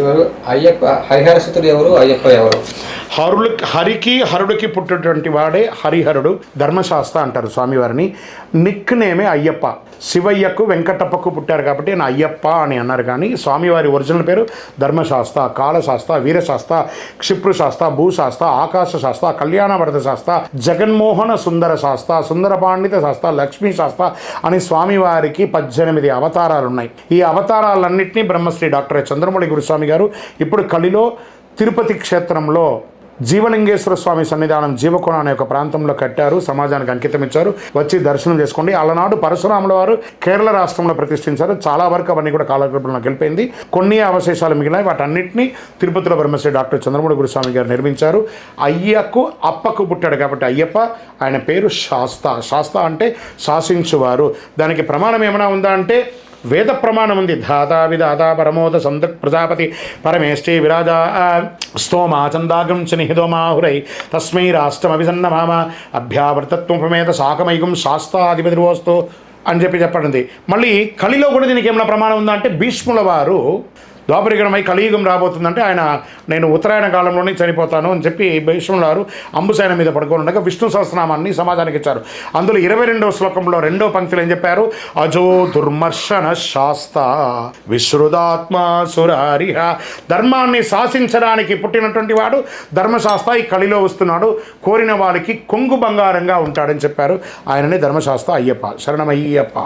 ఎవరు అయ్యప్ప హరిహరసుతుడు ఎవరు అయ్యప్ప ఎవరు? హరుడికి పుట్టినటువంటి వాడే హరిహరుడు. ధర్మశాస్త్ర అంటారు స్వామివారిని. నిక్ నేమే అయ్యప్ప. శివయ్యకు వెంకటప్పకు పుట్టారు కాబట్టి ఆయన అయ్యప్ప అని అన్నారు. కానీ స్వామివారి ఒరిజినల్ పేరు ధర్మశాస్త్ర, కాళశాస్త్ర, వీరశాస్త్ర, క్షిప్రుశాస్త్ర, భూశాస్త్ర, ఆకాశ శాస్త్ర, కళ్యాణవర్ధ శాస్త్ర, జగన్మోహన సుందర శాస్త్ర, సుందర పాండిత శాస్త్ర, లక్ష్మీ శాస్త్ర అని స్వామివారికి 18 అవతారాలు ఉన్నాయి. ఈ అవతారాలన్నింటినీ బ్రహ్మశ్రీ డాక్టర్ చంద్రమౌళి గురుస్వామి గారు ఇప్పుడు కలిలో తిరుపతి క్షేత్రంలో జీవలింగేశ్వర స్వామి సన్నిధానం జీవకోణ అనే ఒక ప్రాంతంలో కట్టారు. సమాజానికి అంకితం ఇచ్చారు. వచ్చి దర్శనం చేసుకోండి. అలనాడు పరశురాముల వారు కేరళ రాష్ట్రంలో ప్రతిష్ఠించారు. చాలా వరకు అవన్నీ కూడా కాలగర్భంలో గెలిపోయింది. కొన్ని అవశేషాలు మిగిలినాయి. వాటన్నింటినీ తిరుపతిలో బ్రహ్మశ్రీ డాక్టర్ చంద్రమౌళి గురుస్వామి గారు నిర్మించారు. అయ్యకు అప్పకు పుట్టాడు కాబట్టి అయ్యప్ప. ఆయన పేరు శాస్త. శాస్త అంటే శాసించువారు. దానికి ప్రమాణం ఏమైనా ఉందా అంటే వేద ప్రమాణం ఉంది. ధాతా విధాతా పరమోద సందక్ ప్రజాపతి పరమేష్ఠే విరాజా స్తోమా చందాగం చ నిహిదోమాహురై తస్మై రాష్ట్రమభిసన్నమామ అభ్యావర్తత్వమేత శాకమైకం శాస్త్రాధిపతిరోస్తు అని చెప్పబడింది. మళ్ళీ కలిలో కూడా దీనికి ఏమైనా ప్రమాణం ఉందా అంటే భీష్ముల వారు ద్వాపరికరమై కలియుగం రాబోతుందంటే ఆయన నేను ఉత్తరాయణ కాలంలోనే చనిపోతాను అని చెప్పి భీష్ముల వారు అంబుసైన మీద పడుకొని ఉండగా విష్ణు సహస్రనామాన్ని సమాజానికి ఇచ్చారు. అందులో 22వ శ్లోకంలో 2వ పంక్తిలో ఏం చెప్పారు? అజో దుర్మర్శన శాస్త విశ్రుదాత్మా సురారిహ. ధర్మాన్ని శాసించడానికి పుట్టినటువంటి వాడు ధర్మశాస్త్ర ఈ కలిలో వస్తున్నాడు. కోరిన వారికి కొంగు బంగారంగా ఉంటాడని చెప్పారు. ఆయననే ధర్మశాస్త్ర అయ్యప్ప. శరణమయ్యప్ప.